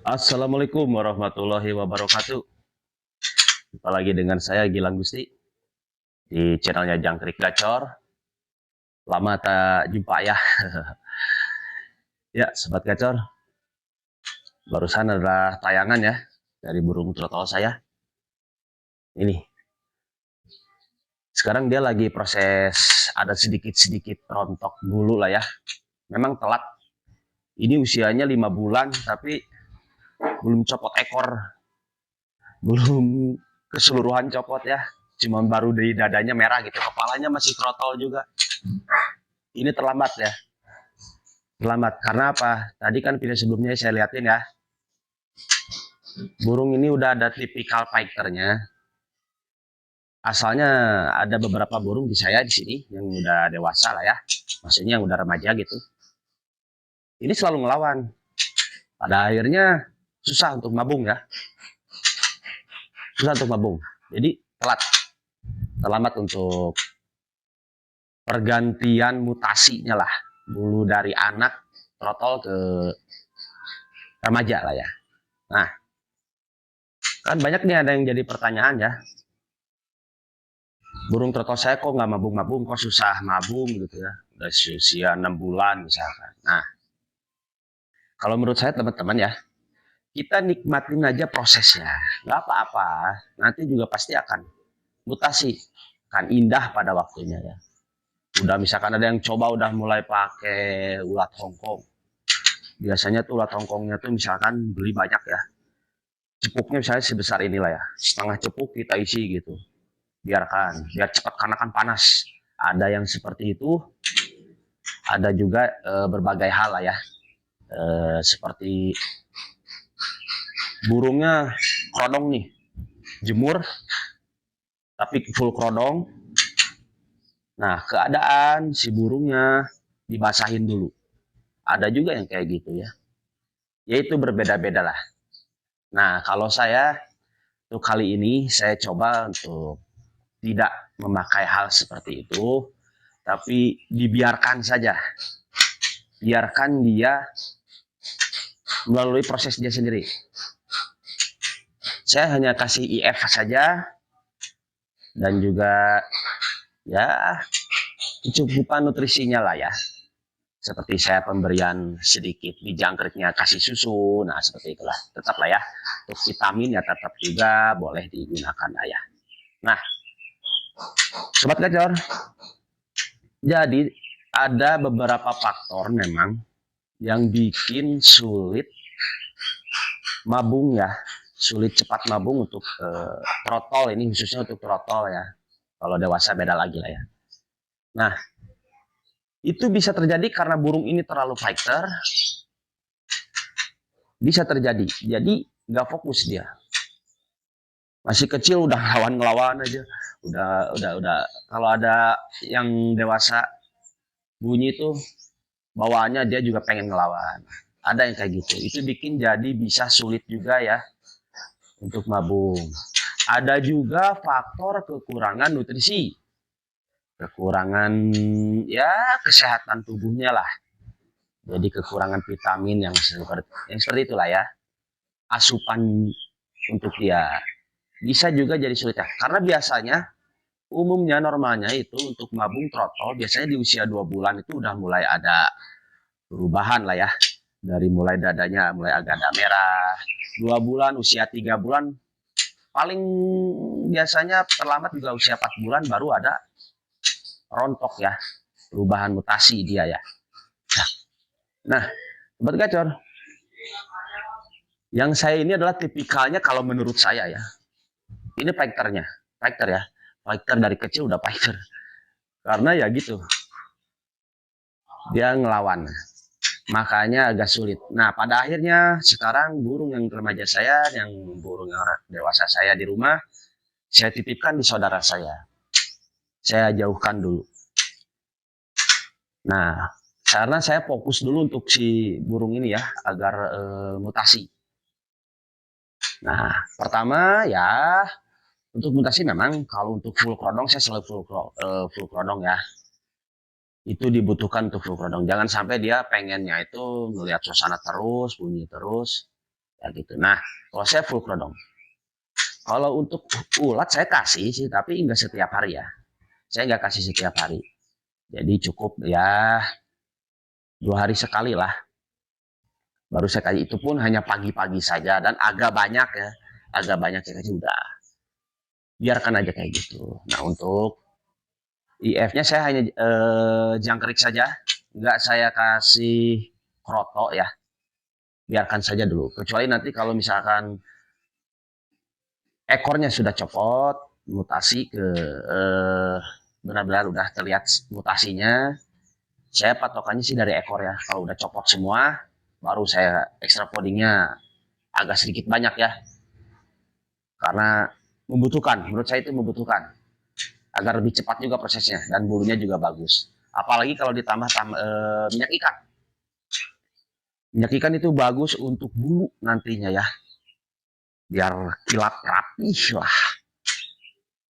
Assalamualaikum warahmatullahi wabarakatuh. Jumpa lagi dengan saya Gilang Gusti di channelnya Jangkrik Gacor. Lama tak jumpa ya. Ya, Sobat Gacor, barusan adalah tayangan ya dari burung trotol saya. Ini. Sekarang dia lagi proses ada sedikit-sedikit rontok bulu lah ya. Memang telat. Ini usianya 5 bulan tapi belum copot ekor. Belum keseluruhan copot ya. Cuma baru di dadanya merah gitu. Kepalanya masih trotol juga. Ini terlambat ya. Terlambat karena apa? Tadi kan video sebelumnya saya liatin ya. Burung ini udah ada tipikal fighternya. Asalnya ada beberapa burung di saya di sini yang udah dewasa lah ya. Maksudnya yang udah remaja gitu. Ini selalu ngelawan. Pada akhirnya susah untuk mabung ya. Susah untuk mabung. Jadi telat. Terlambat untuk pergantian mutasinya lah. Bulu dari anak trotol ke remaja lah ya. Nah, kan banyak nih ada yang jadi pertanyaan ya. Burung trotol saya kok nggak mabung-mabung, kok susah mabung gitu ya. Udah usia 6 bulan misalkan. Nah, kalau menurut saya teman-teman ya, kita nikmatin aja prosesnya. Nggak apa-apa, nanti juga pasti akan mutasi. Akan indah pada waktunya ya. Udah misalkan ada yang coba udah mulai pakai ulat Hongkong. Biasanya tuh ulat Hongkongnya tuh misalkan beli banyak ya. Cepuknya misalnya sebesar inilah ya. Setengah cepuk kita isi gitu. Biarkan, biar cepat karena kan panas. Ada yang seperti itu, ada juga berbagai hal lah ya, seperti burungnya krodong nih, jemur tapi full krodong. Nah, keadaan si burungnya dibasahin dulu. Ada juga yang kayak gitu ya. Yaitu berbeda-beda lah. Nah, kalau saya untuk kali ini saya coba untuk tidak memakai hal seperti itu, tapi dibiarkan saja. Biarkan dia melalui proses dia sendiri. Saya hanya kasih IF saja dan juga ya kecukupan nutrisinya lah ya. Seperti saya pemberian sedikit di jangkriknya kasih susu, nah seperti itulah. Tetap lah ya, untuk vitamin ya tetap juga boleh digunakan lah ya. Nah, Sobat Gacor, jadi ada beberapa faktor memang yang bikin sulit mabung ya, sulit cepat mabung untuk trotol ini, khususnya untuk trotol ya. Kalau dewasa beda lagi lah ya. Nah, itu bisa terjadi karena burung ini terlalu fighter, bisa terjadi. Jadi nggak fokus dia. Masih kecil udah ngelawan aja. Udah. Kalau ada yang dewasa bunyi itu bawaannya dia juga pengen ngelawan. Ada yang kayak gitu. Itu bikin jadi bisa sulit juga ya untuk mabung. Ada juga faktor kekurangan nutrisi. Kekurangan ya kesehatan tubuhnya lah. Jadi kekurangan vitamin yang seperti itulah ya. Asupan untuk dia bisa juga jadi sulit ya. Karena biasanya umumnya normalnya itu untuk mabung trotol biasanya di usia 2 bulan itu udah mulai ada perubahan lah ya. Dari mulai dadanya mulai agak ada merah. 2 bulan, usia 3 bulan paling biasanya terlambat juga usia 4 bulan baru ada rontok ya. Perubahan mutasi dia ya. Nah, Sobat Gacor, yang saya ini adalah tipikalnya kalau menurut saya ya. Ini fighternya, fighter ya. Fighter dari kecil udah fighter. Karena ya gitu, dia ngelawan. Makanya agak sulit. Nah, pada akhirnya sekarang burung yang remaja saya, yang burung yang dewasa saya di rumah, saya titipkan di saudara saya. Saya jauhkan dulu. Nah, karena saya fokus dulu untuk si burung ini ya, agar mutasi. Nah, pertama ya, untuk mutasi memang kalau untuk full krodong saya selalu full krodong ya. Itu dibutuhkan untuk full krodong. Jangan sampai dia pengennya itu melihat suasana terus, bunyi terus. Ya gitu. Nah, kalau saya full kerodong. Kalau untuk ulat saya kasih sih, tapi nggak setiap hari ya. Saya nggak kasih setiap hari. Jadi cukup ya 2 hari sekali lah. Baru saya kasih, itu pun hanya pagi-pagi saja dan agak banyak ya. Agak banyak saya kasih udah. Biarkan aja kayak gitu. Nah untuk IF-nya saya hanya jangkrik saja. Nggak saya kasih kroto ya. Biarkan saja dulu. Kecuali nanti kalau misalkan ekornya sudah copot, mutasi ke benar-benar udah terlihat mutasinya, saya patokannya sih dari ekor ya. Kalau udah copot semua, baru saya extra podingnya agak sedikit banyak ya. Karena membutuhkan, menurut saya itu membutuhkan. Agar lebih cepat juga prosesnya dan bulunya juga bagus. Apalagi kalau ditambah minyak ikan. Minyak ikan itu bagus untuk bulu nantinya ya. Biar kilat rapih lah.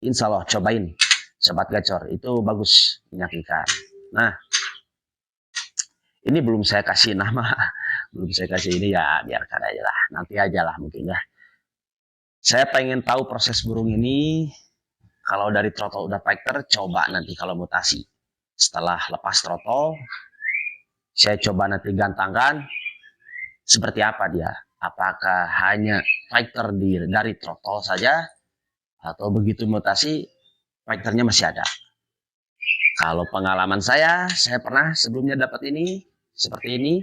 Insya Allah cobain sobat gacor, itu bagus minyak ikan. Nah ini belum saya kasih nama, belum saya kasih ini ya, biarkan aja lah, nanti aja lah mungkin ya. Saya pengen tahu proses burung ini. Kalau dari trotol udah fighter, coba nanti kalau mutasi. Setelah lepas trotol, saya coba nanti gantangkan seperti apa dia. Apakah hanya fighter dari trotol saja, atau begitu mutasi fighternya masih ada. Kalau pengalaman saya pernah sebelumnya dapat ini seperti ini,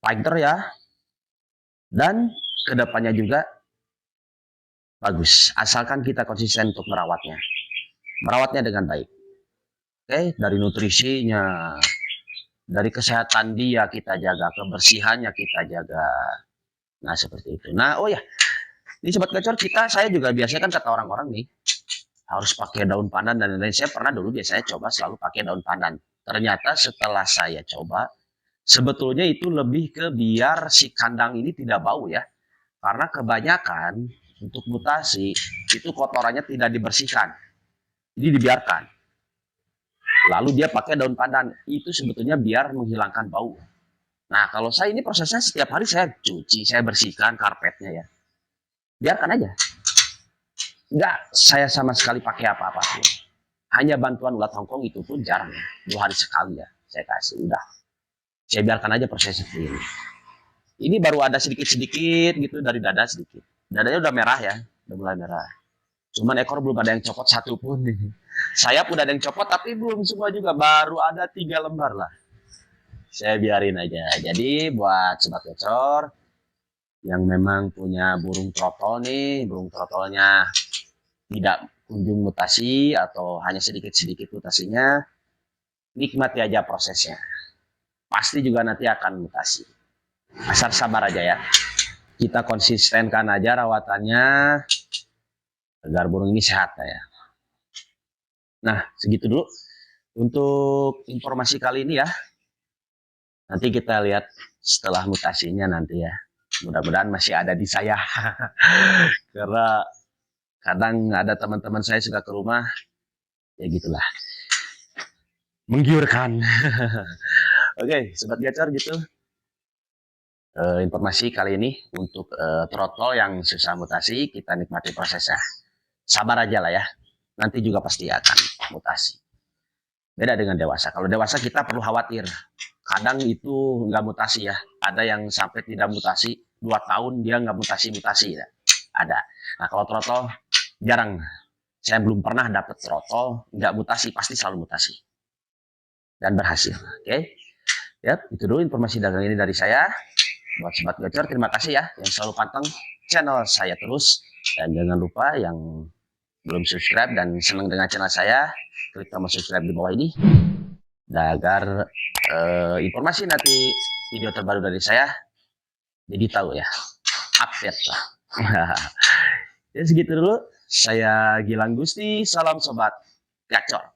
fighter ya, dan kedepannya juga bagus. Asalkan kita konsisten untuk merawatnya dengan baik. Oke, dari nutrisinya, dari kesehatan dia kita jaga, kebersihannya kita jaga. Nah seperti itu. Nah oh ya, ini sobat gacor saya juga biasanya kan kata orang-orang nih harus pakai daun pandan dan lain-lain. Saya pernah dulu biasanya coba selalu pakai daun pandan. Ternyata setelah saya coba, sebetulnya itu lebih ke biar si kandang ini tidak bau ya. Karena kebanyakan untuk mutasi itu kotorannya tidak dibersihkan. Jadi dibiarkan. Lalu dia pakai daun pandan. Itu sebetulnya biar menghilangkan bau. Nah kalau saya ini prosesnya setiap hari saya cuci, saya bersihkan karpetnya ya. Biarkan aja. Enggak saya sama sekali pakai apa-apa pun. Hanya bantuan ulat Hongkong itu pun jarang ya. 2 hari sekali ya saya kasih. Udah. Saya biarkan aja prosesnya seperti ini. Ini baru ada sedikit-sedikit gitu dari dada sedikit. Dadanya udah merah ya. Udah mulai merah. Cuman ekor belum ada yang copot satu pun. Sayap udah ada yang copot tapi belum semua juga. Baru ada 3 lembar lah. Saya biarin aja. Jadi buat sobat gacor yang memang punya burung trotol nih, burung trotolnya tidak kunjung mutasi atau hanya sedikit-sedikit mutasinya, nikmati aja prosesnya. Pasti juga nanti akan mutasi. Asal sabar aja ya. Kita konsistenkan aja rawatannya agar burung ini sehat ya. Nah, segitu dulu untuk informasi kali ini ya. Nanti kita lihat setelah mutasinya nanti ya. Mudah-mudahan masih ada di saya. Karena kadang ada teman-teman saya suka ke rumah, ya gitulah. Menggiurkan. Oke, sobat gacor gitu. Informasi kali ini untuk trotol yang susah mutasi, kita nikmati prosesnya. Sabar aja lah ya. Nanti juga pasti akan mutasi. Beda dengan dewasa. Kalau dewasa kita perlu khawatir. Kadang itu nggak mutasi ya. Ada yang sampai tidak mutasi, 2 tahun dia nggak mutasi-mutasi ya. Ada. Nah kalau trotol jarang. Saya belum pernah dapat trotol nggak mutasi, pasti selalu mutasi. Dan berhasil. Oke. Ya, itu dulu informasi dagang ini dari saya. Buat sobat gacor, terima kasih ya yang selalu panteng channel saya terus. Dan jangan lupa yang belum subscribe dan senang dengan channel saya, klik tombol subscribe di bawah ini. Dan agar informasi nanti video terbaru dari saya jadi tahu ya, update lah. Ya segitu dulu. Saya Gilang Gusti, salam sobat gacor.